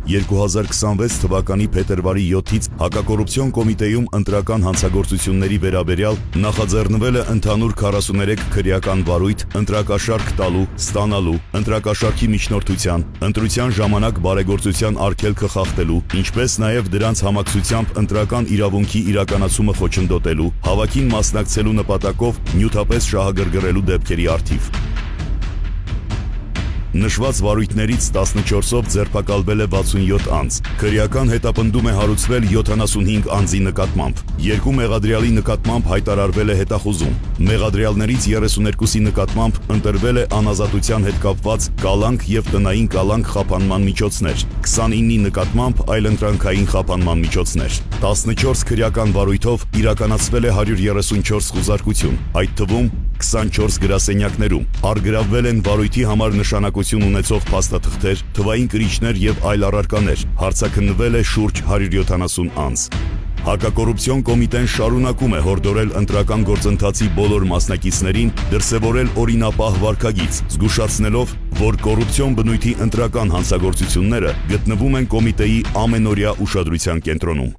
2026 թվականի փետրվարի 7-ից Հակակոռուպցիոն կոմիտեում ընտրական հանցագործությունների վերաբերյալ նախաձեռնվել է ընդհանուր 43 քրեական վարույթ ընտրակաշարք տալու, ստանալու, ընտրակաշարքի միջնորդության, ընտրության ժամանակ բարեգործության արգելքը խախտելու, ինչպես նաև դրանց համակցությամբ ընտրական իրավունքի իրականացումը խոչընդոտելու, հավաքին մասնակցելու նպատակով նյութապես շահագրգռելու դեպքերի առթիվ։ Նշված վարույթներից 14-ով ձերբակալվել է 67 անձ, քրեական հետապնդում է հարուցվել 75 անձի նկատմամբ, 2 մեղադրյալի նկատմամբ հայտարարվել է հետախուզում, մեղադրյալներից 32-ի նկատմամբ ընտրվել է անազատության հետ կապված կալանք եւ տնային կալանք խափանման միջոցներ, 29-ի նկատմամբ այլընտրանքային խափանման միջոցներ, 14 քրեական վարույթով իրականացվել է 134 խուզարկություն, այդ թվում 24 գրասենյակներում, առգրավվել են վարույթի համար նշանակություն ունեցող փաստաթղթեր, թվային կրիչներ եւ այլ առարկաներ, հարցաքննվել է շուրջ 170 անձ։ Հակակոռուպցիոն կոմիտեն շարունակում է հորդորել ընտրական գործընթացի բոլոր մասնակիցներին դրսևորել օրինապահ վարքագիծ, զգուշացնելով, որ կոռուպցիոն բնույթի ընտրական հանցագործությունները գտնվում են կոմիտեի ամենօրյա ուշադրության կենտրոնում։